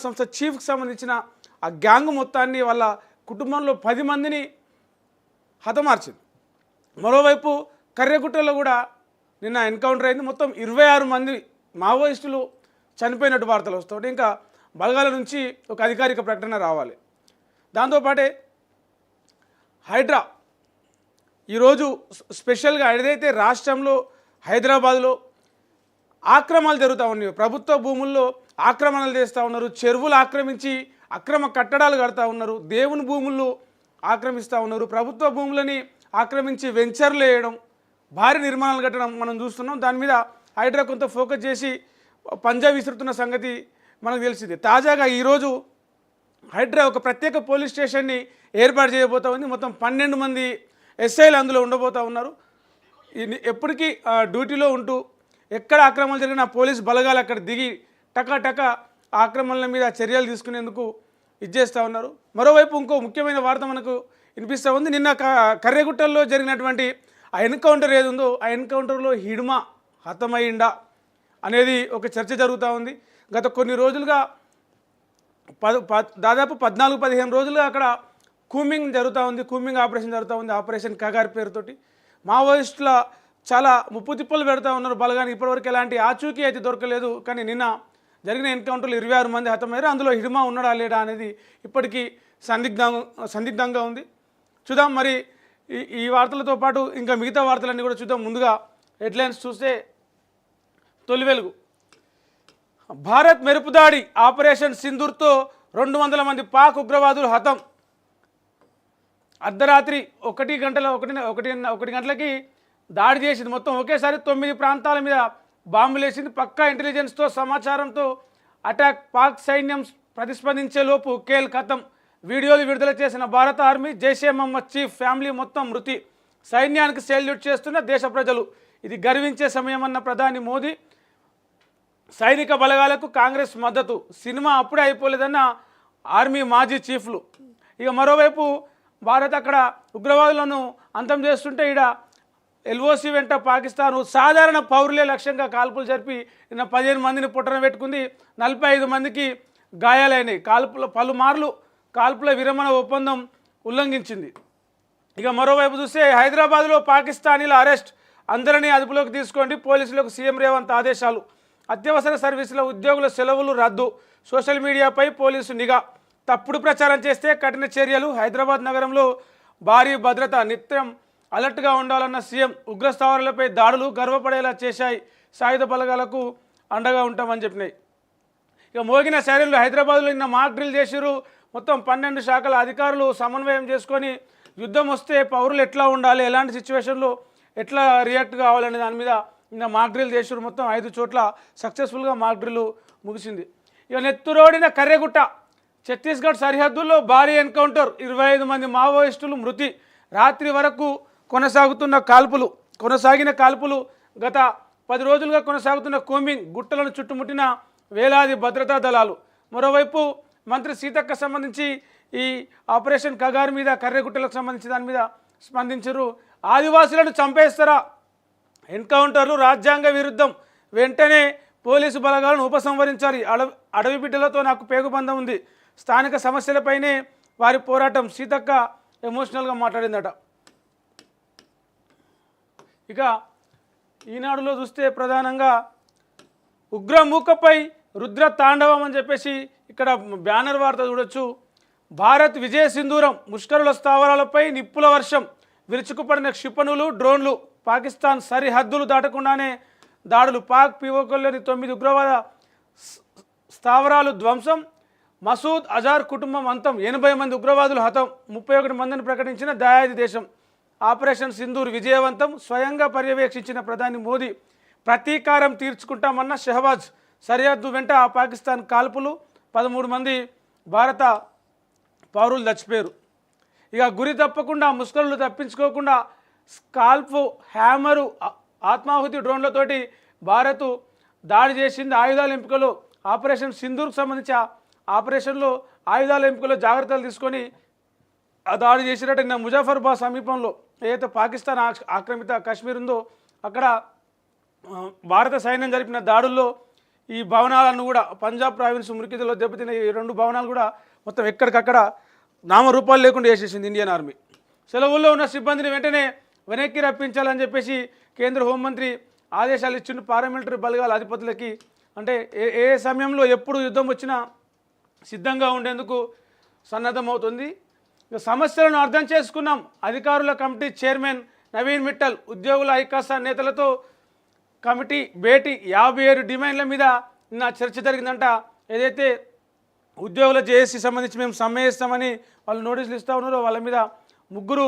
సంస్థ చీఫ్కి సంబంధించిన ఆ గ్యాంగ్ మొత్తాన్ని వాళ్ళ కుటుంబంలో 10 మందిని హతమార్చింది. మరోవైపు కర్రెగుట్టలో కూడా నిన్న ఎన్కౌంటర్ అయింది. మొత్తం 26 మంది మావోయిస్టులు చనిపోయినట్టు వార్తలు వస్తుంటే ఇంకా బలగాల నుంచి ఒక అధికారిక ప్రకటన రావాలి. దాంతోపాటే హైడ్రా ఈరోజు స్పెషల్గా ఏదైతే రాష్ట్రంలో హైదరాబాద్లో ఆక్రమణలు జరుగుతూ ఉన్నాయి, ప్రభుత్వ భూముల్లో ఆక్రమణలు చేస్తూ ఉన్నారు, చెరువులు ఆక్రమించి అక్రమ కట్టడాలు కడతా ఉన్నారు, దేవుని భూముల్లో ఆక్రమిస్తూ ఉన్నారు, ప్రభుత్వ భూములని ఆక్రమించి వెంచర్లు వేయడం, భారీ నిర్మాణాలు కట్టడం మనం చూస్తున్నాం. దాని మీద హైడ్రా కొంత ఫోకస్ చేసి పంజా విసురుతున్న సంగతి మనకు తెలిసింది. తాజాగా ఈరోజు హైడ్రా ఒక ప్రత్యేక పోలీస్ స్టేషన్ని ఏర్పాటు చేయబోతా ఉంది. మొత్తం 12 మంది ఎస్ఐలు అందులో ఉండబోతూ ఉన్నారు. ఎప్పటికీ డ్యూటీలో ఉంటూ ఎక్కడ ఆక్రమణలు జరిగినా పోలీస్ బలగాలు అక్కడ దిగి టకా ఆక్రమణల మీద చర్యలు తీసుకునేందుకు ఇచ్చేస్తూ ఉన్నారు. మరోవైపు ఇంకో ముఖ్యమైన వార్త మనకు వినిపిస్తూ ఉంది. నిన్న కర్రెగుట్టల్లో జరిగినటువంటి ఆ ఎన్కౌంటర్ ఏది ఉందో ఆ ఎన్కౌంటర్లో హిడ్మా హతమైందా అనేది ఒక చర్చ జరుగుతూ ఉంది. గత కొన్ని రోజులుగా దాదాపు 14-15 రోజులుగా అక్కడ కూంబింగ్ జరుగుతూ ఉంది, కూంబింగ్ ఆపరేషన్ జరుగుతూ ఉంది. ఆపరేషన్ కగార్ పేరుతోటి మావోయిస్టుల చాలా ముప్పు తిప్పలు పెడతా ఉన్నారు బలగానికి. ఇప్పటివరకు ఎలాంటి ఆచూకీ అయితే దొరకలేదు. కానీ నిన్న జరిగిన ఎన్కౌంటర్లో 26 మంది హతమయ్యారు. అందులో హిడ్మా ఉన్నాడా లేడా అనేది ఇప్పటికీ సందిగ్ధంగా ఉంది. చూద్దాం మరి ఈ వార్తలతో పాటు ఇంకా మిగతా వార్తలన్నీ కూడా చూద్దాం. ముందుగా హెడ్లైన్స్ చూస్తే తొలి వెలుగు, భారత్ మెరుపుదాడి ఆపరేషన్ సింధూర్తో 200 మంది పాక్ ఉగ్రవాదులు హతం. అర్ధరాత్రి 1 గంటలకి దాడి చేసింది. మొత్తం ఒకేసారి 9 ప్రాంతాల మీద బాంబులేసింది. పక్కా ఇంటెలిజెన్స్తో సమాచారంతో అటాక్. పాక్ సైన్యం ప్రతిస్పందించేలోపు కేల్ ఖతం. వీడియోలు విడుదల చేసిన భారత army. Jaish e Mohammed chief family మొత్తం మృతి. సైన్యానికి సెల్యూట్ చేస్తున్న దేశ ప్రజలు. ఇది గర్వించే సమయమన్న ప్రధాని మోదీ. సైనిక బలగాలకు కాంగ్రెస్ మద్దతు. సినిమా అప్పుడే అయిపోలేదన్న ఆర్మీ మాజీ చీఫ్లు. ఇక మరోవైపు భారత్ అక్కడ ఉగ్రవాదులను అంతం చేస్తుంటే ఈడ ఎల్ఓసి వెంట పాకిస్తాను సాధారణ పౌరులే లక్ష్యంగా కాల్పులు జరిపి నిన్న 15 మందిని పుట్టన పెట్టుకుంది. 45 మందికి గాయాలైనాయి. పలుమార్లు కాల్పుల విరమణ ఒప్పందం ఉల్లంఘించింది. ఇక మరోవైపు చూస్తే హైదరాబాద్లో పాకిస్తానీల అరెస్ట్. అందరినీ అదుపులోకి తీసుకోండి, పోలీసులకు సీఎం రేవంత్ ఆదేశాలు. అత్యవసర సర్వీసుల ఉద్యోగుల సెలవులు రద్దు. సోషల్ మీడియాపై పోలీసు నిఘా. తప్పుడు ప్రచారం చేస్తే కఠిన చర్యలు. హైదరాబాద్ నగరంలో భారీ భద్రత. నిత్యం అలర్ట్గా ఉండాలన్న సీఎం. ఉగ్రస్థావరాలపై దాడులు గర్వపడేలా చేశాయి. సాయుధ బలగాలకు అండగా ఉంటామని చెప్పినాయి. ఇక మోగిన సైరన్లు. హైదరాబాద్లో నిన్న మాక్ డ్రిల్ చేసిరు. మొత్తం 12 శాఖల అధికారులు సమన్వయం చేసుకొని యుద్ధం వస్తే పౌరులు ఎట్లా ఉండాలి, ఎలాంటి సిచ్యువేషన్లో ఎట్లా రియాక్ట్ కావాలనే దాని మీద నిన్న మాక్ డ్రిల్ చేసిరు. మొత్తం 5 చోట్ల సక్సెస్ఫుల్గా మాక్ డ్రిల్ ముగిసింది. ఇక నెత్తురోడిన కర్రెగుట్ట. ఛత్తీస్గఢ్ సరిహద్దుల్లో భారీ ఎన్కౌంటర్. 25 మంది మావోయిస్టులు మృతి. రాత్రి వరకు కొనసాగిన కాల్పులు. గత 10 రోజులుగా కొనసాగుతున్న కూంబింగ్. గుట్టలను చుట్టుముట్టిన వేలాది భద్రతా దళాలు. మరోవైపు మంత్రి సీతక్క సంబంధించి ఈ ఆపరేషన్ కగార్ మీద, కర్రెగుట్టలకు సంబంధించి దాని మీద స్పందించారు. ఆదివాసులను చంపేస్తారా? ఎన్కౌంటర్లు రాజ్యాంగ విరుద్ధం. వెంటనే పోలీసు బలగాలను ఉపసంహరించాలి. అడవి బిడ్డలతో నాకు పేగుబంధం ఉంది. స్థానిక సమస్యలపైనే వారి పోరాటం. సీతక్క ఎమోషనల్గా మాట్లాడిందట. ఇక ఈనాడులో చూస్తే ప్రధానంగా ఉగ్రమూకపై రుద్ర తాండవం అని చెప్పేసి ఇక్కడ బ్యానర్ వార్త చూడొచ్చు. భారత్ విజయ సింధూరం. ముష్కరుల స్థావరాలపై నిప్పుల వర్షం. విరుచుకుపడిన క్షిపణులు, డ్రోన్లు. పాకిస్తాన్ సరిహద్దులు దాటకుండానే దాడులు. పాక్ పిఓకల్లోని 9 ఉగ్రవాద స్థావరాలు ధ్వంసం. మసూద్ అజార్ కుటుంబం అంతం. 80 మంది ఉగ్రవాదులు హతం. 31 మందిని ప్రకటించిన దాయాది దేశం. ఆపరేషన్ సింధూర్ విజయవంతం. స్వయంగా పర్యవేక్షించిన ప్రధాని మోదీ. ప్రతీకారం తీర్చుకుంటామన్న షహబాజ్. సరిహద్దు వెంట పాకిస్తాన్ కాల్పులు. 13 మంది భారత పౌరులు చచ్చిపోయారు. ఇక గురి తప్పకుండా ముష్కరులు తప్పించుకోకుండా స్కాల్ప్, హ్యామరు, ఆత్మాహుతి డ్రోన్లతోటి భారత్ దాడి చేసింది. ఆయుధాల ఎంపికలో ఆపరేషన్ సింధూర్కు సంబంధించి ఆపరేషన్లో ఆయుధాల ఎంపికలో జాగ్రత్తలు తీసుకొని ఆ దాడి చేసినట్టు నిన్న ముజఫర్బాద్ సమీపంలో ఏదైతే పాకిస్తాన్ ఆక్రమిత కాశ్మీర్ ఉందో అక్కడ భారత సైన్యం జరిపిన దాడుల్లో ఈ భవనాలను కూడా పంజాబ్ ప్రావిన్స్ మురికిదలో దెబ్బతిన్న ఈ 2 భవనాలు కూడా మొత్తం ఎక్కడికక్కడ నామరూపాలు లేకుండా చేసేసింది ఇండియన్ ఆర్మీ. సెలవుల్లో ఉన్న సిబ్బందిని వెంటనే వెనక్కి రప్పించాలని చెప్పేసి కేంద్ర హోంమంత్రి ఆదేశాలు ఇచ్చిండు పారామిలిటరీ బలగాల అధిపతులకి. అంటే ఏ సమయంలో ఎప్పుడు యుద్ధం వచ్చినా సిద్ధంగా ఉండేందుకు సన్నద్ధమవుతుంది. ఇక సమస్యలను అర్థం చేసుకున్నాం. అధికారుల కమిటీ చైర్మన్ నవీన్ మిట్టల్ ఉద్యోగుల ఐకాస నేతలతో కమిటీ భేటీ 57 డిమాండ్ల మీద నిన్న చర్చ జరిగిందంట. ఏదైతే ఉద్యోగుల జేఏసీ సంబంధించి మేము సమ్మె చేస్తామని వాళ్ళు నోటీసులు ఇస్తూ ఉన్నారో వాళ్ళ మీద 3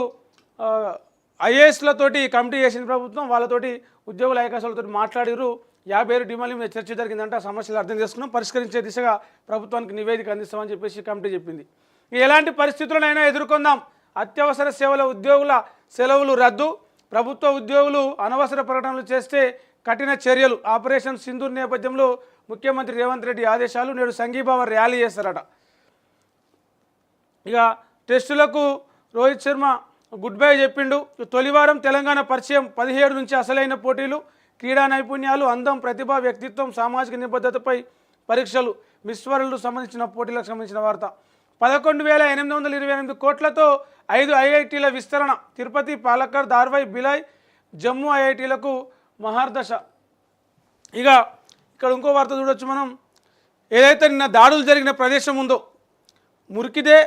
ఐఏఎస్లతోటి కమిటీ చేసిన ప్రభుత్వం, వాళ్ళతోటి ఉద్యోగుల ఐకాసాలతో మాట్లాడిరు. 57 డిమాండ్ల మీద చర్చ జరిగిందంట. సమస్యలు అర్థం చేసుకున్నాం, పరిష్కరించే దిశగా ప్రభుత్వానికి నివేదిక అందిస్తామని చెప్పేసి కమిటీ చెప్పింది. ఎలాంటి పరిస్థితులనైనా ఎదుర్కొందాం. అత్యవసర సేవల ఉద్యోగుల సెలవులు రద్దు, ప్రభుత్వ ఉద్యోగులు అనవసర ప్రకటనలు చేస్తే కఠిన చర్యలు. ఆపరేషన్ సింధూర్ నేపథ్యంలో ముఖ్యమంత్రి రేవంత్ రెడ్డి ఆదేశాలు. నేడు సంఘీభావ ర్యాలీ చేస్తారట. ఇక టెస్టులకు రోహిత్ శర్మ గుడ్ బై చెప్పిండు. తొలివారం తెలంగాణ పరిచయం, 17 నుంచి అసలైన పోటీలు. క్రీడా నైపుణ్యాలు, అందం, ప్రతిభ, వ్యక్తిత్వం, సామాజిక నిబద్ధతపై పరీక్షలు. మిస్ వరల్డ్ సంబంధించిన పోటీలకు సంబంధించిన వార్త. 11,828 కోట్లతో 5 ఐఐటీల విస్తరణ. తిరుపతి, పాలక్కర్, ధార్వాయి, బిలాయ్, జమ్మూ ఐఐటీలకు మహార్దశ. ఇక ఇక్కడ ఇంకో వార్త చూడొచ్చు మనం. ఏదైతే నిన్న దాడులు జరిగిన ప్రదేశం ఉందో మురికిదే,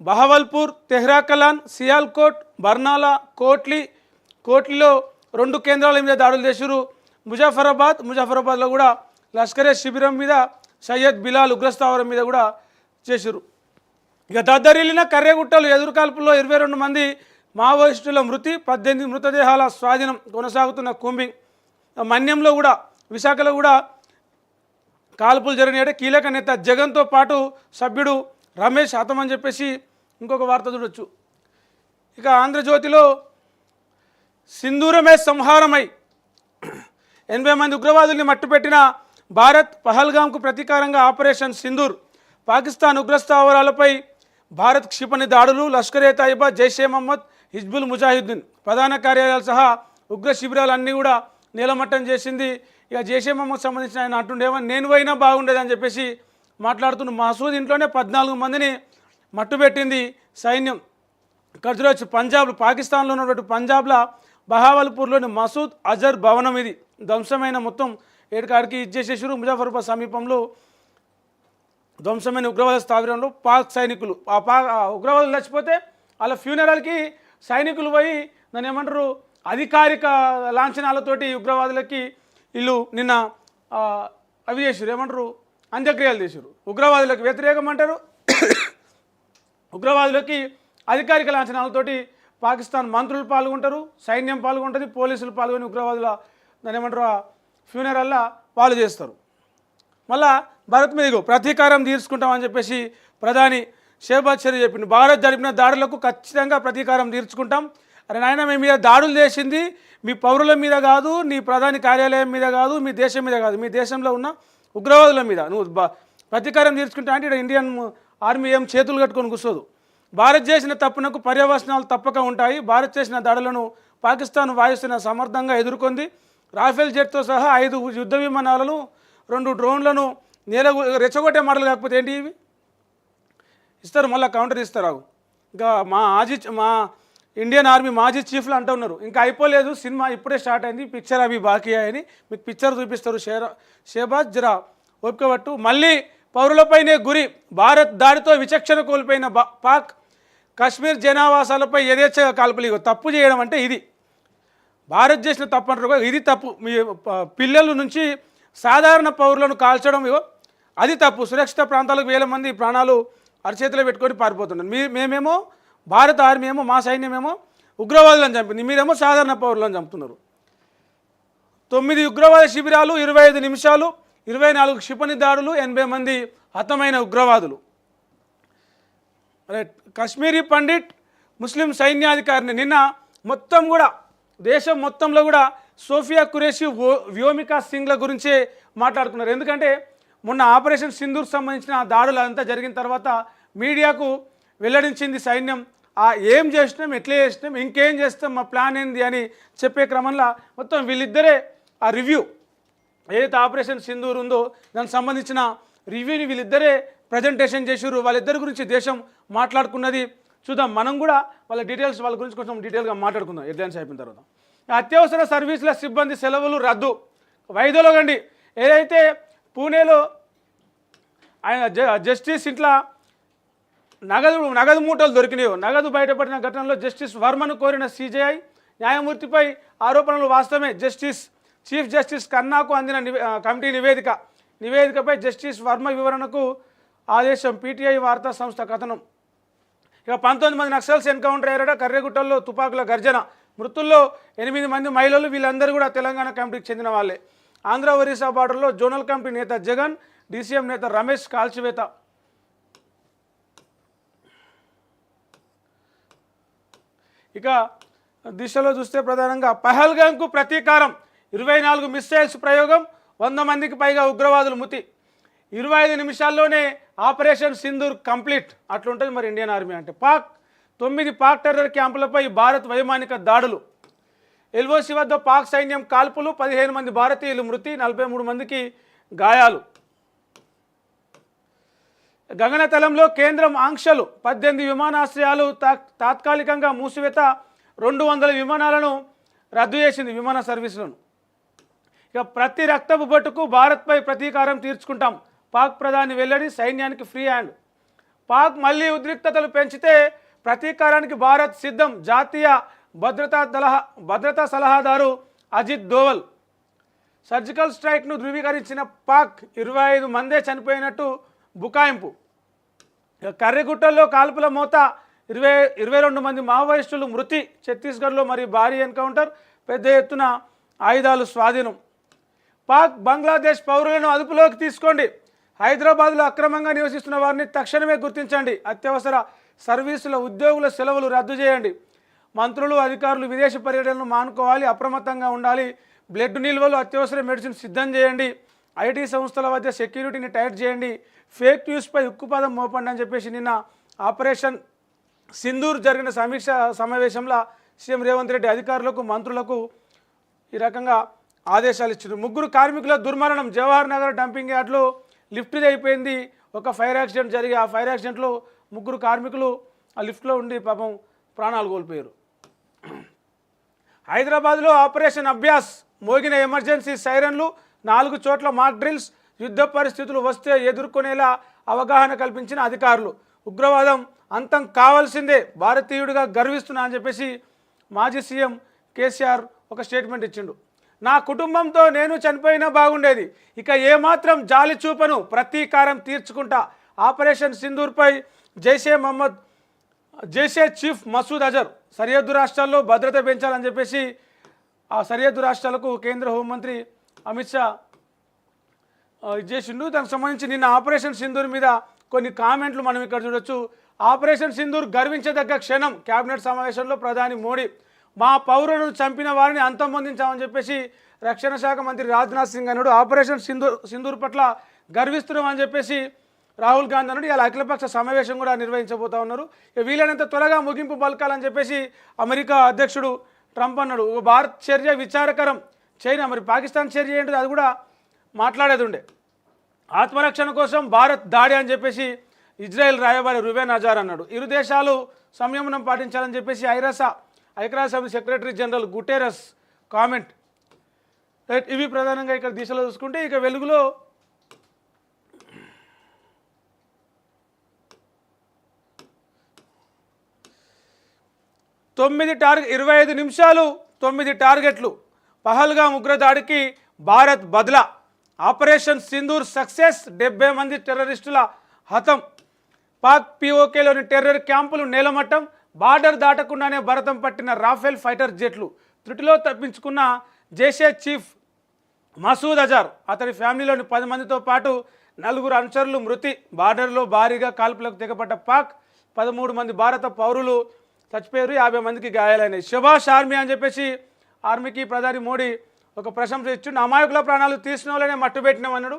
బహవల్పూర్, తెహ్రాకలాన్, సియాల్కోట్, బర్నాలా, కోట్లీలో 2 కేంద్రాల మీద దాడులు చేశారు. ముజాఫరాబాద్లో కూడా లష్కరే శిబిరం మీద, సయ్యద్ బిలాల్ ఉగ్రస్థావరం మీద కూడా చేశారు. ఇక దద్దరిల్లిన కర్రెగుట్టలు ఎదురుకాల్పుల్లో 22 మంది మావోయిస్టుల మృతి, 18 మృతదేహాల స్వాధీనం. కొనసాగుతున్న కూంబింగ్. మన్యంలో కూడా, విశాఖలో కూడా కాల్పులు జరిగినాయి. కీలక నేత జగన్తో పాటు సభ్యుడు రమేష్ హతమని చెప్పేసి ఇంకొక వార్త చూడొచ్చు. ఇక ఆంధ్రజ్యోతిలో సింధూరమే సంహారమై 80 మంది ఉగ్రవాదుల్ని మట్టుపెట్టిన భారత్, పహల్గామ్కు ప్రతీకారంగా ఆపరేషన్ సింధూర్. పాకిస్తాన్ ఉగ్రస్థావరాలపై భారత్ క్షిపణి దాడులు. లష్కరే తైబా, జైషే మహమ్మద్, హిజ్బుల్ ముజాహిద్దీన్ ప్రధాన కార్యాలయాలు సహా ఉగ్ర శిబిరాలన్నీ కూడా నీలమట్టం చేసింది. ఇక జైషే మహమ్మద్ సంబంధించిన ఆయన అంటుండేమో నేను పోయినా బాగుండేదని చెప్పేసి మాట్లాడుతున్న మసూద్ ఇంట్లోనే 14 మందిని మట్టుబెట్టింది సైన్యం. ఇక్కడ చూడవచ్చు పంజాబ్, పాకిస్తాన్లో ఉన్నటువంటి పంజాబ్లో బహావల్పూర్లోని మసూద్ అజర్ భవనం ఇది ధ్వంసమైన. మొత్తం ఏడుకాడికి ఇచ్చేసేసారు. ముజాఫరాబాద్ సమీపంలో ధ్వంసమైన ఉగ్రవాద స్థావరంలో పాక్ సైనికులు, ఆ ఉగ్రవాదులు చచ్చిపోతే వాళ్ళ ఫ్యూనరల్కి సైనికులు పోయి దాన్ని ఏమంటారు అధికారిక లాంఛనాలతోటి ఉగ్రవాదులకి వీళ్ళు నిన్న అవి చేసారు, ఏమంటారు అంత్యక్రియలు చేశారు. ఉగ్రవాదులకు వ్యతిరేకం అంటారు. ఉగ్రవాదులకి అధికారిక లాంఛనాలతోటి పాకిస్తాన్ మంత్రులు పాల్గొంటారు, సైన్యం పాల్గొంటుంది, పోలీసులు పాల్గొని ఉగ్రవాదుల దాన్ని ఏమంటారు ఫ్యూనరల్లా పాలు చేస్తారు. మళ్ళా భారత్ మీద ప్రతీకారం తీర్చుకుంటామని చెప్పేసి ప్రధాని షెహబాజ్ షరీఫ్ చెప్పింది. భారత్ జరిపిన దాడులకు ఖచ్చితంగా ప్రతీకారం తీర్చుకుంటాం. అరే నాయన మీ మీద దాడులు చేసింది మీ పౌరుల మీద కాదు, నీ ప్రధాని కార్యాలయం మీద కాదు, మీ దేశం మీద కాదు, మీ దేశంలో ఉన్న ఉగ్రవాదుల మీద నువ్వు ప్రతీకారం తీర్చుకుంటా అంటే ఇక్కడ ఇండియన్ ఆర్మీ ఏం చేతులు కట్టుకొని కూర్చోదు. భారత్ చేసిన తప్పునకు పర్యవసనాలు తప్పక ఉంటాయి. భారత్ చేసిన దాడులను పాకిస్తాన్ వాయుసేన సమర్థంగా ఎదుర్కొంది. రాఫెల్ జెట్తో సహా 5 యుద్ధ విమానాలను, 2 డ్రోన్లను రెచ్చగొట్టే మాటలు కాకపోతే ఏంటి ఇవి ఇస్తారు, మళ్ళీ కౌంటర్ ఇస్తారు. ఇంకా మా ఇండియన్ ఆర్మీ మాజీ చీఫ్లు అంటూ ఉన్నారు ఇంకా అయిపోలేదు సినిమా, ఇప్పుడే స్టార్ట్ అయింది, పిక్చర్ అవి బాకీ అని. మీకు పిక్చర్ చూపిస్తారు. షెహబాజ్ జరా ఓపికబట్టు. మళ్ళీ పౌరులపైనే గురి. భారత్ దాడితో విచక్షణ కోల్పోయిన పాక్ కాశ్మీర్ జనావాసాలపై యథేచ్ఛగా కాల్పులు. తప్పు చేయడం అంటే ఇది. భారత్ చేసిన తప్పు అంటారు, ఇది తప్పు. మీ పిల్లల నుంచి సాధారణ పౌరులను కాల్చడం అది తప్పు. సురక్షిత ప్రాంతాలకు 1000 మంది ప్రాణాలు అరచేతిలో పెట్టుకొని పారిపోతున్నారు. మేమేమో భారత ఆర్మీ ఏమో, మా సైన్యమేమో ఉగ్రవాదులను చంపింది, మీరేమో సాధారణ పౌరులను చంపుతున్నారు. 9 ఉగ్రవాద శిబిరాలు, 25 నిమిషాలు, 24 క్షిపణి దాడులు, 80 మంది హతమైన ఉగ్రవాదులు. కాశ్మీరీ పండిట్ ముస్లిం సైన్యాధికారిని నిన్న మొత్తం కూడా దేశం మొత్తంలో కూడా సోఫియా ఖురేషి, వ్యోమికా సింగ్ల గురించే మాట్లాడుకున్నారు. ఎందుకంటే మొన్న ఆపరేషన్ సింధూర్ సంబంధించిన దాడులు అంతా జరిగిన తర్వాత మీడియాకు వెల్లడించింది సైన్యం. ఏం చేసినాం, ఎట్లా చేసినాం, ఇంకేం చేస్తాం, మా ప్లాన్ ఏంది అని చెప్పే క్రమంలో మొత్తం వీళ్ళిద్దరే ఆ రివ్యూ ఏదైతే ఆపరేషన్ సింధూర్ ఉందో దానికి సంబంధించిన రివ్యూని వీళ్ళిద్దరే ప్రజెంటేషన్ చేసారు. వాళ్ళిద్దరి గురించి దేశం మాట్లాడుకున్నది చూద్దాం. మనం కూడా వాళ్ళ డీటెయిల్స్ వాళ్ళ గురించి కొంచెం డీటెయిల్గా మాట్లాడుకుందాం హెడ్లైన్స్ అయిపోయిన తర్వాత. అత్యవసర సర్వీసుల సిబ్బంది సెలవులు రద్దు, వైద్యులు గండి. ఏదైతే పూణేలో ఆయన జస్టిస్ ఇంట్లో నగదు మూటలు దొరికినాయో, నగదు బయటపడిన ఘటనలో జస్టిస్ వర్మను కోరిన సిజేఐ న్యాయమూర్తిపై ఆరోపణలు వాస్తవమే. చీఫ్ జస్టిస్ కన్నాకు అందిన కమిటీ నివేదికపై జస్టిస్ వర్మ వివరణకు ఆదేశం. పీటీఐ వార్తా సంస్థ కథనం. ఇక 19 మంది నక్సల్స్ ఎన్కౌంటర్ అయ్యారట. కర్రెగుట్టల్లో తుపాకుల గర్జన. మృతుల్లో 8 మంది మహిళలు. వీళ్ళందరూ కూడా తెలంగాణ కమిటీకి చెందిన వాళ్ళే. ఆంధ్ర ఒరిస్సా బార్డర్లో జోనల్ కమిటీ నేత జగన్, డీసీఎం నేత రమేష్ కాల్చివేత. ఇక దిశలో చూస్తే ప్రధానంగా పహల్గామ్కు ప్రతీకారం, 24 మిస్సైల్స్ ప్రయోగం, 100 మందికి పైగా ఉగ్రవాదులు మృతి. 25 నిమిషాల్లోనే ఆపరేషన్ సింధూర్ కంప్లీట్. అట్లుంటుంది మరి ఇండియన్ ఆర్మీ అంటే. 9 పాక్ టెర్రర్ క్యాంపులపై భారత్ వైమానిక దాడులు. ఎల్ఓసి వద్ద పాక్ సైన్యం కాల్పులు, 15 మంది భారతీయులు మృతి, 43 మందికి గాయాలు. గగనతలంలో కేంద్రం ఆంక్షలు, 18 విమానాశ్రయాలు తాత్కాలికంగా మూసివేత, 200 విమానాలను రద్దు చేసింది విమాన సర్వీసులను. ఇక ప్రతి రక్తపు బొట్టుకు భారత్పై ప్రతీకారం తీర్చుకుంటాం, పాక్ ప్రధాని వెల్లడి. సైన్యానికి ఫ్రీ హ్యాండ్. పాక్ మళ్ళీ ఉద్రిక్తతలు పెంచితే ప్రతీకారానికి భారత్ సిద్ధం. జాతీయ భద్రతా సలహాదారు అజిత్ దోవల్. సర్జికల్ స్ట్రైక్ను ధృవీకరించిన పాక్ 25 మందే చనిపోయినట్టు బుకాయింపు. కర్రెగుట్టల్లో కాల్పుల మోత, 22 మంది మావోయిస్టులు మృతి. ఛత్తీస్గఢ్లో మరి భారీ ఎన్కౌంటర్, పెద్ద ఎత్తున ఆయుధాలు స్వాధీనం. పాక్ బంగ్లాదేశ్ పౌరులను అదుపులోకి తీసుకోండి. హైదరాబాద్లో అక్రమంగా నివసిస్తున్న వారిని తక్షణమే గుర్తించండి. అత్యవసర సర్వీసుల ఉద్యోగుల సెలవులు రద్దు చేయండి. మంత్రులు, అధికారులు విదేశీ పర్యటనలు మానుకోవాలి, అప్రమత్తంగా ఉండాలి. బ్లడ్ నిల్వలు, అత్యవసర మెడిసిన్ సిద్ధం చేయండి. ఐటీ సంస్థల మధ్య సెక్యూరిటీని టైట్ చేయండి. ఫేక్ న్యూస్పై ఉక్కుపాదం మోపండి అని చెప్పేసి నిన్న ఆపరేషన్ సింధూర్ జరిగిన సమీక్ష సమావేశంలో సీఎం రేవంత్ రెడ్డి అధికారులకు, మంత్రులకు ఈ రకంగా ఆదేశాలు ఇచ్చారు. 3 కార్మికుల దుర్మరణం. జవహర్ నగర్ డంపింగ్ యార్డ్లో లిఫ్ట్ అయిపోయింది. ఒక ఫైర్ యాక్సిడెంట్ జరిగి ఆ ఫైర్ యాక్సిడెంట్లో 3 కార్మికులు ఆ లిఫ్ట్లో ఉండి పాపం ప్రాణాలు కోల్పోయారు. హైదరాబాద్లో ఆపరేషన్ అభ్యాస్, మోగిన ఎమర్జెన్సీ సైరన్లు, 4 చోట్ల మాక్ డ్రిల్స్. యుద్ధ పరిస్థితులు వస్తే ఎదుర్కొనేలా అవగాహన కల్పించిన అధికారులు. ఉగ్రవాదం అంతం కావాల్సిందే, భారతీయుడిగా గర్విస్తున్నా అని చెప్పేసి మాజీ సీఎం కేసీఆర్ ఒక స్టేట్మెంట్ ఇచ్చిండు. నా కుటుంబంతో నేను చనిపోయినా బాగుండేది, ఇక ఏమాత్రం జాలి చూపను, ప్రతీకారం తీర్చుకుంటా. ఆపరేషన్ సింధూర్పై జైషే చీఫ్ మసూద్ అజర్. సరిహద్దు రాష్ట్రాల్లో భద్రత పెంచాలని చెప్పేసి ఆ సరిహద్దు రాష్ట్రాలకు కేంద్ర హోంమంత్రి అమిత్ షా చేసిండు. దానికి సంబంధించి నిన్న ఆపరేషన్ సింధూర్ మీద కొన్ని కామెంట్లు మనం ఇక్కడ చూడొచ్చు. ఆపరేషన్ సింధూర్ గర్వించదగ్గ క్షణం. కేబినెట్ సమావేశంలో ప్రధాని మోడీ, మా పౌరులను చంపిన వారిని అంతమొందించామని చెప్పేసి రక్షణ శాఖ మంత్రి రాజ్నాథ్ సింగ్ అన్నాడు. ఆపరేషన్ సింధూర్ పట్ల గర్విస్తున్నామని చెప్పేసి రాహుల్ గాంధీ అన్నాడు. ఇలా అఖిలపక్ష సమావేశం కూడా నిర్వహించబోతా ఉన్నారు. వీలైనంత త్వరగా ముగింపు పలకాలని చెప్పేసి అమెరికా అధ్యక్షుడు ట్రంప్ అన్నాడు. భారత్ చర్య విచారకరం. చైనా మరి పాకిస్తాన్ చర్య ఏంటిది అది కూడా మాట్లాడేది ఉండే. ఆత్మరక్షణ కోసం భారత్ దాడి అని చెప్పేసి ఇజ్రాయెల్ రాయబారి రుబెన్ అజార్ అన్నాడు. ఇరు దేశాలు సంయమనం పాటించాలని చెప్పేసి ఐక్యరాజ్యసమితి సెక్రటరీ జనరల్ గుటెరస్ కామెంట్. ఇవి ప్రధానంగా ఇక్కడ దిశలో చూసుకుంటే ఇక వెలుగులో 25 నిమిషాలు 9 టార్గెట్లు. పహల్గామ్ ఉగ్రదాడికి భారత్ బదులా. ఆపరేషన్ సింధూర్ సక్సెస్, 70 మంది టెర్రరిస్టుల హతం. పాక్ పీఓకేలోని టెర్రర్ క్యాంపులు నేలమట్టం. బార్డర్ దాటకుండానే భరతం పట్టిన రాఫెల్ ఫైటర్ జెట్లు. త్రుటిలో తప్పించుకున్న జైషే చీఫ్ మసూద్ అజర్, అతడి ఫ్యామిలీలోని 10 మందితో పాటు 4 అనుచరులు మృతి. బార్డర్లో భారీగా కాల్పులకు తెగపడ్డ పాక్ 13 మంది భారత పౌరులు చచ్చిపోయారు, 50 మందికి గాయాలైనాయి. శభాష్ ఆర్మీ అని చెప్పేసి ఆర్మీకి ప్రధాని మోడీ ఒక ప్రశంస ఇచ్చిండు. అమాయకుల ప్రాణాలు తీసిన వాళ్ళనే మట్టుబెట్టినామన్నాడు.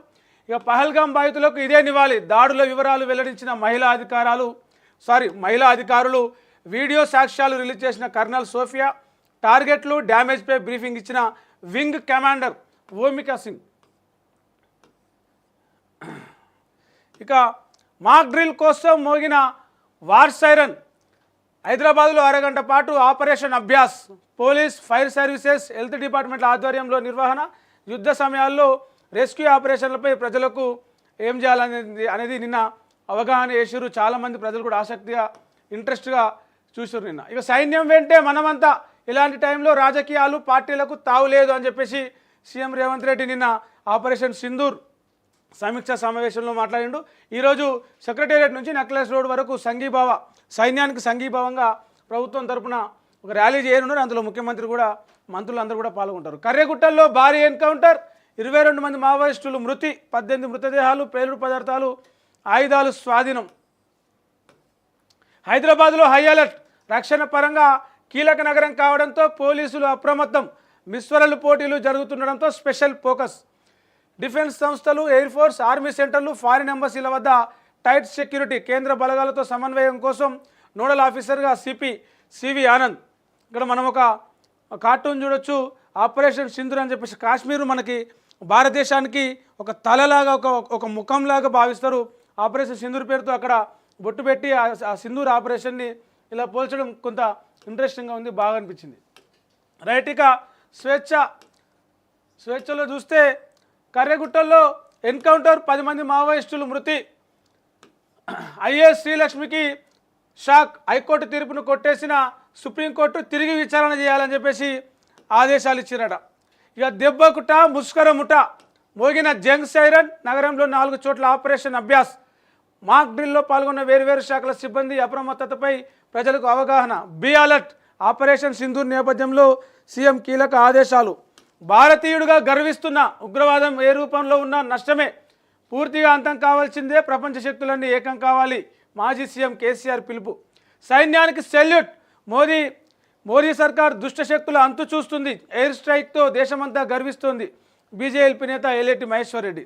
ఇక పహల్గామ్ బాధితులకు ఇదే నివాళి. దాడుల వివరాలు వెల్లడించిన మహిళా అధికారులు వీడియో సాక్ష్యాలు రిలీజ్ చేసిన కర్నల్ సోఫియా, టార్గెట్లు డ్యామేజ్పై బ్రీఫింగ్ ఇచ్చిన వింగ్ కమాండర్ ఓమికా సింగ్. ఇక మాక్ డ్రిల్ కోసం మోగిన వార్ సైరన్, హైదరాబాద్లో అరగంట పాటు operation Abhyas, police, fire services, health డిపార్ట్మెంట్ల ఆధ్వర్యంలో నిర్వహణ, యుద్ధ సమయాల్లో రెస్క్యూ ఆపరేషన్లపై ప్రజలకు ఏం చేయాలనేది నిన్న అవగాహన చేసారు. చాలామంది ప్రజలు కూడా ఆసక్తిగా ఇంట్రెస్ట్గా చూసారు నిన్న. ఇక సైన్యం వెంటే మనమంతా, ఇలాంటి టైంలో రాజకీయాలు పార్టీలకు తావులేదు అని చెప్పేసి సీఎం రేవంత్ రెడ్డి నిన్న ఆపరేషన్ సింధూర్ సమీక్ష సమావేశంలో మాట్లాడిండు. ఈరోజు సెక్రటేరియట్ నుంచి నెక్లెస్ రోడ్ వరకు సంఘీభావ, సైన్యానికి సంఘీభావంగా ప్రభుత్వం తరపున ఒక ర్యాలీ చేయనున్నారు. అందులో ముఖ్యమంత్రి కూడా, మంత్రులు అందరూ కూడా పాల్గొంటారు. కర్రెగుట్టల్లో భారీ ఎన్కౌంటర్, 22 మంది మావోయిస్టులు మృతి, 18 మృతదేహాలు, పేలుడు పదార్థాలు, ఆయుధాలు స్వాధీనం. హైదరాబాద్లో హై అలర్ట్, రక్షణ పరంగా కీలక నగరం కావడంతో పోలీసులు అప్రమత్తం, మిస్వరలు పోటీలు జరుగుతుండడంతో స్పెషల్ ఫోకస్. డిఫెన్స్ సంస్థలు, ఎయిర్ ఫోర్స్, ఆర్మీ సెంటర్లు, ఫారిన్ ఎంబసీల వద్ద టైట్ సెక్యూరిటీ. కేంద్ర బలగాలతో సమన్వయం కోసం నోడల్ ఆఫీసర్గా సిపి సివి ఆనంద్. ఇక్కడ మనం ఒక కార్టూన్ చూడొచ్చు, ఆపరేషన్ సింధూర్ అని చెప్పేసి. కాశ్మీర్ మనకి భారతదేశానికి ఒక తలలాగా, ఒక ముఖంలాగా భావిస్తారు. ఆపరేషన్ సింధూర్ పేరుతో అక్కడ బొట్టు పెట్టి ఆ సింధూర్ ఆపరేషన్ని ఇలా పోల్చడం కొంత ఇంట్రెస్టింగ్గా ఉంది, బాగా అనిపించింది. రైట్, ఇక స్వేచ్ఛలో చూస్తే కర్రెగుట్టల్లో ఎన్కౌంటర్, 10 మంది మావోయిస్టులు మృతి. ఐఏఎస్ శ్రీలక్ష్మికి షాక్, హైకోర్టు తీర్పును కొట్టేసిన సుప్రీంకోర్టు తిరిగి విచారణ చేయాలని చెప్పేసి ఆదేశాలు ఇచ్చిరట. ఇక దెబ్బకుట ముష్కరముట, మోగిన జంగ్ సైరన్, నగరంలో 4 చోట్ల ఆపరేషన్ అభ్యాస్. మాక్ డ్రిల్లో పాల్గొన్న వేర్వేరు శాఖల సిబ్బంది అప్రమత్తతపై ప్రజలకు అవగాహన. బి అలర్ట్, ఆపరేషన్ సింధూర్ నేపథ్యంలో సీఎం కీలక ఆదేశాలు. భారతీయుడిగా గర్విస్తున్న, ఉగ్రవాదం ఏ రూపంలో ఉన్నా నష్టమే, పూర్తిగా అంతం కావాల్సిందే, ప్రపంచ శక్తులన్నీ ఏకం కావాలి, మాజీ సీఎం కేసీఆర్ పిలుపు. సైన్యానికి సెల్యూట్, మోదీ సర్కార్ దుష్ట శక్తుల అంతు చూస్తుంది, ఎయిర్ స్ట్రైక్తో దేశమంతా గర్విస్తోంది, బీజేపీ నేత ఎల్లేటి మహేశ్వర్ రెడ్డి.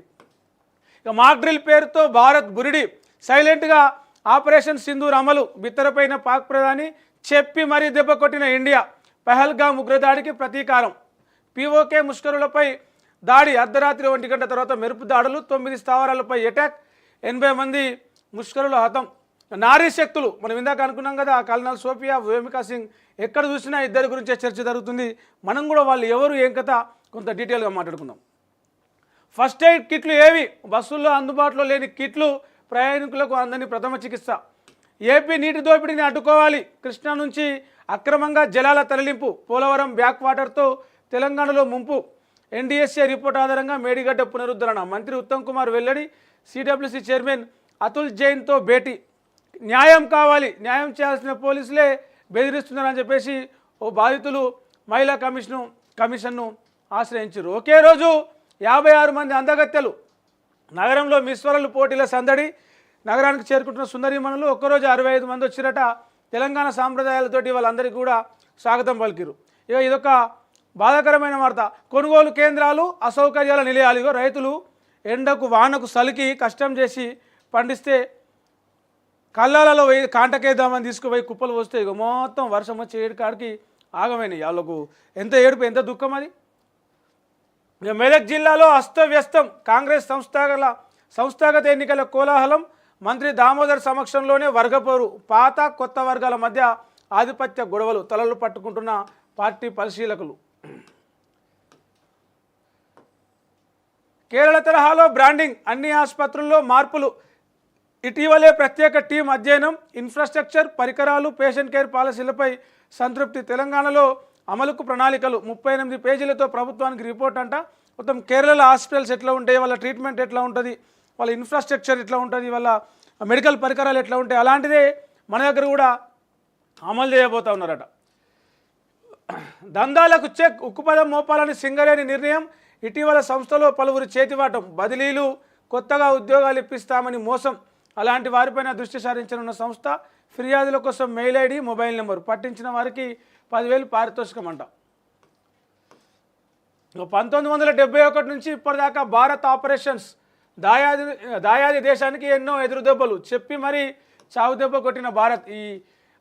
ఇక మాక్ డ్రిల్ పేరుతో భారత్ బురిడి, సైలెంట్గా ఆపరేషన్ సింధూర్ అమలు, బిత్తరపైన పాక్ ప్రధాని చెప్పి మరీ దెబ్బ కొట్టిన ఇండియా, పహల్గామ్ ఉగ్రదాడికి ప్రతీకారం. పీఓకే ముష్కరులపై దాడి, అర్ధరాత్రి 1 గంట తర్వాత మెరుపు దాడులు, 9 స్థావరాలపై అటాక్, 80 మంది ముష్కరులు హతం. నారీ శక్తులు, మనం ఇందాక అనుకున్నాం కదా, కల్నల్ సోఫియా, వేమికా సింగ్, ఎక్కడ చూసినా ఇద్దరి గురించే చర్చ జరుగుతుంది. మనం కూడా వాళ్ళు ఎవరు ఏం కథ కొంత డీటెయిల్గా మాట్లాడుకుందాం. ఫస్ట్ ఎయిడ్ కిట్లు ఏవి? బస్సుల్లో అందుబాటులో లేని కిట్లు, ప్రయాణికులకు అందని ప్రథమ చికిత్స. ఏపీ నీటి దోపిడీని అడ్డుకోవాలి, కృష్ణా నుంచి అక్రమంగా జలాల తరలింపు, పోలవరం బ్యాక్ వాటర్తో తెలంగాణలో ముంపు. ఎన్డీఎస్ఏ రిపోర్ట్ ఆధారంగా మేడిగడ్డ పునరుద్ధరణ, మంత్రి ఉత్తమ్ కుమార్ వెల్లడి. సిడబ్ల్యూసీ చైర్మన్ అతుల్ జైన్తో భేటీ. న్యాయం కావాలి, న్యాయం చేయాల్సిన పోలీసులే బెదిరిస్తున్నారని చెప్పేసి ఓ బాధితులు మహిళా కమిషన్ను ఆశ్రయించారు. ఒకే రోజు 56 మంది అందగత్తెలు, నగరంలో మిస్వరలు పోటీల సందడి. నగరానికి చేరుకుంటున్న సుందరీమణులు, ఒక్కరోజు 65 మంది వచ్చిరట. తెలంగాణ సాంప్రదాయాలతోటి వాళ్ళందరికీ కూడా స్వాగతం పలికిరు. ఇక ఇదొక బాధాకరమైన వార్త. కొనుగోలు కేంద్రాలు అసౌకర్యాల నిలయాలు. రైతులు ఎండకు వానకు సలికి కష్టం చేసి పండిస్తే కళ్ళాలలో కాంటకేద్దామని తీసుకుపోయి కుప్పలు వస్తే ఇక మొత్తం వర్షం వచ్చి ఏడుకాడికి ఆగమైనాయి. వాళ్ళకు ఎంత ఏడుపు, ఎంత దుఃఖం అది. ఇక మెదక్ జిల్లాలో అస్తవ్యస్తం, కాంగ్రెస్ సంస్థాగత ఎన్నికల కోలాహలం. మంత్రి దామోదర్ సమక్షంలోనే వర్గపోరు, పాత కొత్త వర్గాల మధ్య ఆధిపత్య గొడవలు, తలలు పట్టుకుంటున్న పార్టీ పరిశీలకులు. కేరళ తరహాలో బ్రాండింగ్, అన్ని ఆసుపత్రుల్లో మార్పులు. ఇటీవలే ప్రత్యేక టీం అధ్యయనం, ఇన్ఫ్రాస్ట్రక్చర్, పరికరాలు, పేషెంట్ కేర్ పాలసీలపై సంతృప్తి. తెలంగాణలో అమలుకు ప్రణాళికలు, 38 పేజీలతో ప్రభుత్వానికి రిపోర్ట్ అంట. మొత్తం కేరళలో హాస్పిటల్స్ ఎట్లా ఉంటాయి, వాళ్ళ ట్రీట్మెంట్ ఎట్లా ఉంటుంది, వాళ్ళ ఇన్ఫ్రాస్ట్రక్చర్ ఎట్లా ఉంటుంది, వాళ్ళ మెడికల్ పరికరాలు ఎట్లా ఉంటాయి, అలాంటిదే మన దగ్గర కూడా అమలు చేయబోతూ ఉన్నారట. దందాలకు చెక్, ఉక్కుపదం మోపాలని సింగరేణి నిర్ణయం. ఇటీవల సంస్థలో పలువురు చేతివాటం, బదిలీలు, కొత్తగా ఉద్యోగాలు ఇప్పిస్తామని మోసం. అలాంటి వారిపైన దృష్టి సారించనున్న సంస్థ. ఫిర్యాదుల కోసం మెయిల్ ఐడి, మొబైల్ నెంబరు, పట్టించిన వారికి 10,000 పారితోషికం అంట. 1971 నుంచి ఇప్పటిదాకా భారత్ ఆపరేషన్స్, దాయాది దేశానికి ఎన్నో ఎదురు దెబ్బలు చెప్పి మరీ చావు దెబ్బ కొట్టిన భారత్. ఈ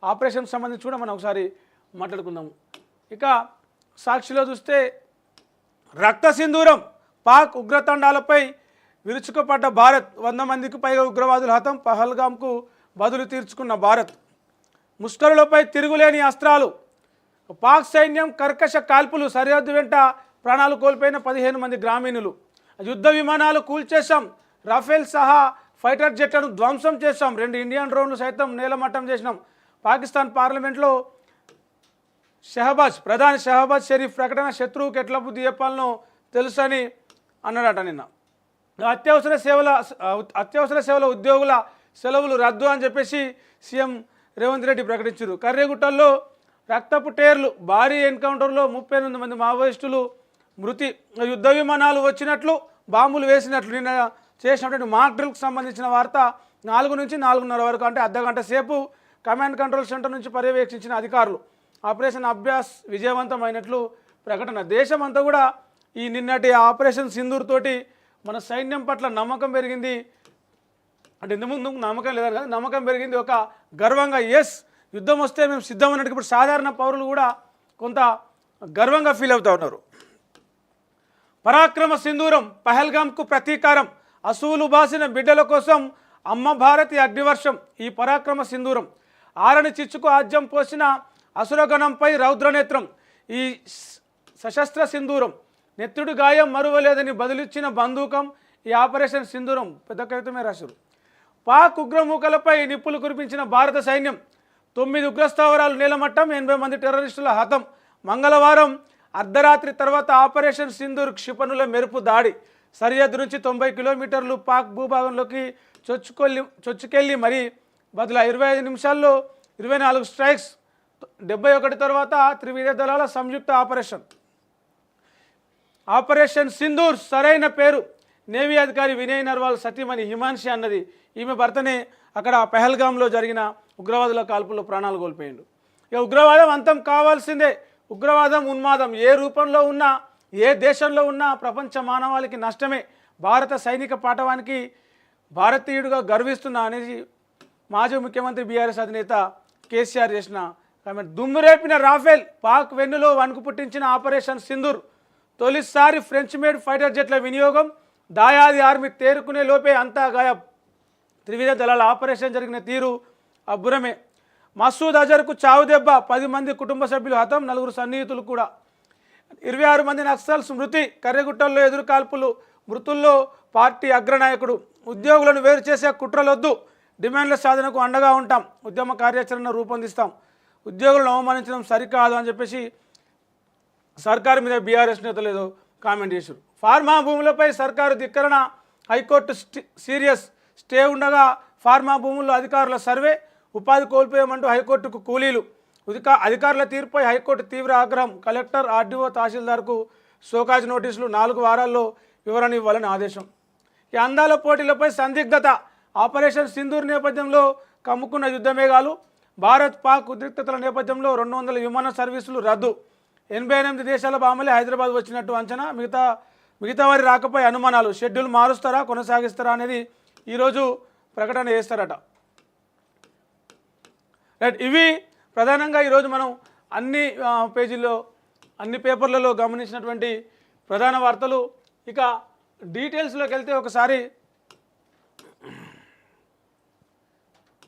ఆపరేషన్ సంబంధించి కూడా మనం ఒకసారి మాట్లాడుకుందాము. ఇక సాక్షిలో చూస్తే రక్త సింధూరం, పాక్ ఉగ్రతండాలపై విరుచుకుపడ్డ భారత్, 100 మందికి పైగా ఉగ్రవాదులు హతం, పహల్గామ్కు బదులు తీర్చుకున్న భారత్. ముష్కరులపై తిరుగులేని అస్త్రాలు, పాక్ సైన్యం కర్కశ కాల్పులు, సరిహద్దు వెంట ప్రాణాలు కోల్పోయిన 15 మంది గ్రామీణులు. యుద్ధ విమానాలు కూల్చేశాం, రాఫెల్ సహా ఫైటర్ జెట్లను ధ్వంసం చేశాం, 2 ఇండియన్ డ్రోన్లు సైతం నేలమట్టం చేసినాం. పాకిస్తాన్ పార్లమెంట్లో ప్రధాని షహబాజ్ షరీఫ్ ప్రకటన, శత్రువుకి ఎట్లా బుద్ధి చెప్పాలనో తెలుసని అన్నాడట నిన్న. అత్యవసర సేవల ఉద్యోగుల సెలవులు రద్దు అని చెప్పేసి సీఎం రేవంత్ రెడ్డి ప్రకటించారు. కర్రెగుట్టల్లో రక్తపు టేర్లు, భారీ ఎన్కౌంటర్లో 38 మంది మావోయిస్టులు మృతి. యుద్ధ విమానాలు వచ్చినట్లు, బాంబులు వేసినట్లు నిన్న చేసినటువంటి మాక్ డ్రిల్కి సంబంధించిన వార్త 4 నుంచి 4:30 వరకు, అంటే అర్ధగంట సేపు కమాండ్ కంట్రోల్ సెంటర్ నుంచి పర్యవేక్షించిన అధికారులు. ఆపరేషన్ అభ్యాస్ విజయవంతమైనట్లు ప్రకటన. దేశమంతా కూడా ఈ నిన్నటి ఆపరేషన్ సింధూర్ తోటి మన సైన్యం పట్ల నమ్మకం పెరిగింది. అంటే ఇంతకుముందు నమ్మకం లేదా కదా, నమ్మకం పెరిగింది. ఒక గర్వంగా, ఎస్ యుద్ధం వస్తే మేము సిద్ధం అన్నట్టు ఇప్పుడు సాధారణ పౌరులు కూడా కొంత గర్వంగా ఫీల్ అవుతూ ఉన్నారు. పరాక్రమ సింధూరం, పహల్గామ్కు ప్రతీకారం, అసూలు బాసిన బిడ్డల కోసం అమ్మ భారతి అగ్నివర్షం. ఈ పరాక్రమ సింధూరం ఆరని చిచ్చుకు ఆజ్యం పోసిన అసురగణంపై రౌద్రనేత్రం. ఈ సశస్త్ర సింధూరం, నెత్తుడు గాయం మరువలేదని బదులిచ్చిన బంధూకం. ఈ ఆపరేషన్ సింధూరం పెద్ద కవితమే రాశారు. పాక్ ఉగ్రమూకలపై నిప్పులు కురిపించిన భారత సైన్యం, 9 ఉగ్రస్థావరాలు నేలమట్టం, 80 మంది టెర్రరిస్టుల హతం. మంగళవారం అర్ధరాత్రి తర్వాత ఆపరేషన్ సింధూర్ క్షిపణుల మెరుపు దాడి, సరిహద్దు నుంచి 90 కిలోమీటర్లు పాక్ భూభాగంలోకి చొచ్చుకెళ్ళి మరి బదులు 25 నిమిషాల్లో 24 స్ట్రైక్స్. 71 తర్వాత త్రివిధ దళాల సంయుక్త ఆపరేషన్ సింధూర్ సరైన పేరు నేవీ అధికారి వినయ్ నర్వాల్ సతీమణి హిమాన్షి అన్నది. ఈమె భర్తనే అక్కడ పెహల్గాంలో జరిగిన ఉగ్రవాదుల కాల్పుల్లో ప్రాణాలు కోల్పోయిండు. ఇక ఉగ్రవాదం అంతం కావాల్సిందే. ఉగ్రవాదం, ఉన్మాదం ఏ రూపంలో ఉన్నా, ఏ దేశంలో ఉన్నా ప్రపంచ మానవాళికి నష్టమే. భారత సైనిక పాఠవానికి భారతీయుడిగా గర్విస్తున్నా అనేది మాజీ ముఖ్యమంత్రి బీఆర్ఎస్ అధినేత కేసీఆర్ చేసిన కామెంట్. దుమ్మురేపిన రాఫెల్, పాక్ వెన్నులో వణుకు పుట్టించిన ఆపరేషన్ సింధూర్, తొలిసారి ఫ్రెంచ్ మేడ్ ఫైటర్ జెట్ల వినియోగం, దాయాది ఆర్మీ తేరుకునే లోపే అంతా గాయబ్. త్రివిధ దళాల ఆపరేషన్ జరిగిన తీరు అబ్బురమే. మసూద్ అజర్కు చావు దెబ్బ, 10 మంది కుటుంబ సభ్యులు హతం, 4 సన్నిహితులు కూడా. 26 మంది నక్సల్స్ మృతి, కర్రెగుట్టల్లో ఎదురు కాల్పులు, మృతుల్లో పార్టీ అగ్రనాయకుడు. ఉద్యోగులను వేరు చేసే కుట్రలొద్దు, డిమాండ్ల సాధనకు అండగా ఉంటాం, ఉద్యమ కార్యాచరణ రూపొందిస్తాం, ఉద్యోగులను అవమానించడం సరికాదు అని చెప్పేసి సర్కారు మీద బీఆర్ఎస్ నేతలు ఏదో కామెంట్ చేశారు. ఫార్మా భూములపై సర్కారు ధిక్కరణ, హైకోర్టు సీరియస్. స్టే ఉండగా ఫార్మా భూముల్లో అధికారుల సర్వే, ఉపాధి కోల్పోయామంటూ హైకోర్టుకు కూలీలు. అధికారుల తీర్పుపై హైకోర్టు తీవ్ర ఆగ్రహం, కలెక్టర్, ఆర్డీఓ, తహసీల్దార్కు షోకాజ్ నోటీసులు, 4 వారాల్లో వివరణ ఇవ్వాలని ఆదేశం. ఈ అందాల పోటీలపై సందిగ్ధత, ఆపరేషన్ సింధూర్ నేపథ్యంలో కమ్ముకున్న యుద్ధమేఘాలు, భారత్ పాక్ ఉద్రిక్తతల నేపథ్యంలో 200 విమాన సర్వీసులు రద్దు, 88 దేశాల బాంబులే హైదరాబాద్ వచ్చినట్టు అంచనా, మిగతా వారి రాకపై అనుమానాలు, షెడ్యూల్ మారుస్తారా కొనసాగిస్తారా అనేది ఈరోజు ప్రకటన చేస్తారట. రైట్, ఇవి ప్రధానంగా ఈరోజు మనం అన్ని పేజీల్లో, అన్ని పేపర్లలో గమనించినటువంటి ప్రధాన వార్తలు. ఇక డీటెయిల్స్లోకి వెళ్తే ఒకసారి